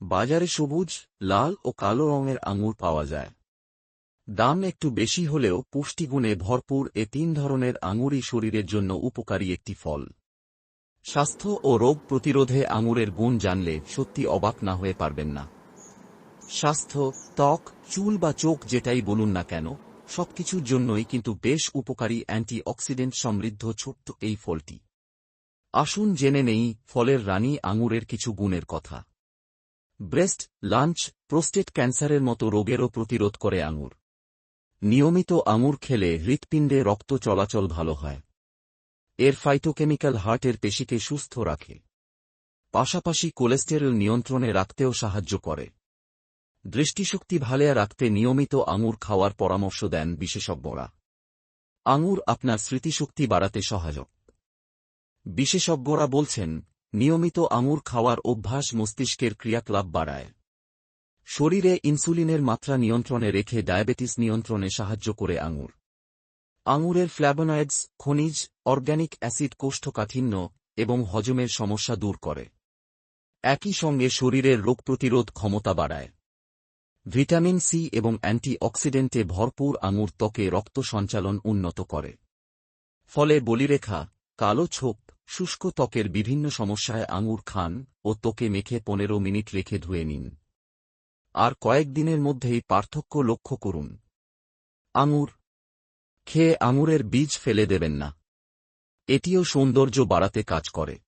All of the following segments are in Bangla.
বাজারে সবুজ, লাল ও কালো রঙের আঙুর পাওয়া যায়। দাম একটু বেশি হলেও পুষ্টিগুণে ভরপুর এ তিন ধরনের আঙুরই শরীরের জন্য উপকারী একটি ফল। স্বাস্থ্য ও রোগ প্রতিরোধে আঙুরের গুণ জানলে সত্যি অবাক না হয়ে পারবেন না। স্বাস্থ্য, ত্বক, চুল বা চোখ যেটাই বলুন না কেন, সবকিছুর জন্যই কিন্তু বেশ উপকারী অ্যান্টি-অক্সিডেন্ট সমৃদ্ধ ছোট্ট এই ফলটি। আসুন জেনে নেই ফলের রানী আঙুরের কিছু গুণের কথা। ব্রেস্ট, লাঞ্চ, প্রোস্টেট ক্যান্সারের মতো রোগেরও প্রতিরোধ করে আঙুর। নিয়মিত আঙুর খেলে হৃৎপিণ্ডে রক্ত চলাচল ভালো হয়। এর ফাইটোকেমিক্যাল হার্টের পেশিকে সুস্থ রাখে। পাশাপাশি কোলেস্টেরল নিয়ন্ত্রণে রাখতেও সাহায্য করে। দৃষ্টিশক্তি ভালো রাখতে নিয়মিত আঙুর খাওয়ার পরামর্শ দেন বিশেষজ্ঞরা। আঙুর আপনার স্মৃতিশক্তি বাড়াতে সহায়ক। বিশেষজ্ঞরা বলছেন, নিয়মিত আঙুর খাওয়ার অভ্যাস মস্তিষ্কের ক্রিয়াকলাপ বাড়ায়। শরীরে ইনসুলিনের মাত্রা নিয়ন্ত্রণে রেখে ডায়াবেটিস নিয়ন্ত্রণে সাহায্য করে আঙুর। আঙুরের ফ্ল্যাভোনয়েডস, খনিজ, অর্গ্যানিক অ্যাসিড কোষ্ঠকাঠিন্য এবং হজমের সমস্যা দূর করে। একই সঙ্গে শরীরের রোগ প্রতিরোধ ক্ষমতা বাড়ায়। ভিটামিন সি এবং অ্যান্টি-অক্সিডেন্টে ভরপুর আঙুর ত্বকে রক্ত সঞ্চালন উন্নত করে। ফলে বলিরেখা, কালো ছোপ, শুষ্ক ত্বকের বিভিন্ন সমস্যায় আঙুর খান ও ত্বকে মেখে 15 মিনিট রেখে ধুয়ে নিন। আর কয়েকদিনের মধ্যেই পার্থক্য লক্ষ্য করুন। আঙুর খেয়ে আঙুরের বীজ ফেলে দেবেন না। এটিও সৌন্দর্য বাড়াতে কাজ করে।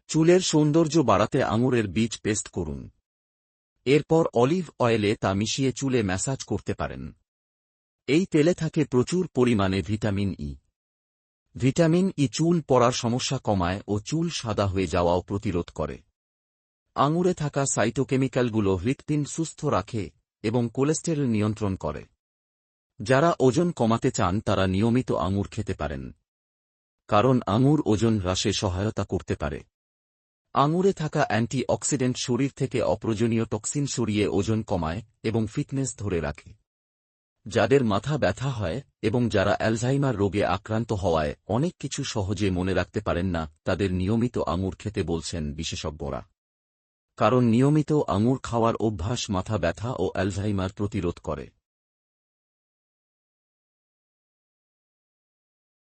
চুলের সৌন্দর্য বাড়াতে আঙুরের বীজ পেস্ট করুন। এরপর অলিভ অয়েলে তা মিশিয়ে চুলে ম্যাসাজ করতে পারেন। এই তেলে থাকে প্রচুর পরিমাণে ভিটামিন ই। ভিটামিন ই চুল পড়ার সমস্যা কমায় ও চুল সাদা হয়ে যাওয়াও প্রতিরোধ করে। আঙুরে থাকা সাইটোকেমিক্যালগুলো হৃৎপিণ্ড সুস্থ রাখে এবং কোলেস্টেরল নিয়ন্ত্রণ করে। যারা ওজন কমাতে চান তারা নিয়মিত আঙুর খেতে পারেন। কারণ আঙুর ওজন হ্রাসে সহায়তা করতে পারে। আঙুরে থাকা অ্যান্টি-অক্সিডেন্ট শরীর থেকে অপ্রয়োজনীয় টক্সিন সরিয়ে ওজন কমায় এবং ফিটনেস ধরে রাখে। যাদের মাথা ব্যথা হয় এবং যারা অ্যালঝাইমার রোগে আক্রান্ত হওয়ায় অনেক কিছু সহজে মনে রাখতে পারেন না, তাদের নিয়মিত আঙুর খেতে বলছেন বিশেষজ্ঞরা। কারণ নিয়মিত আঙুর খাওয়ার অভ্যাস মাথা ব্যথা ও অ্যালঝাইমার প্রতিরোধ করে।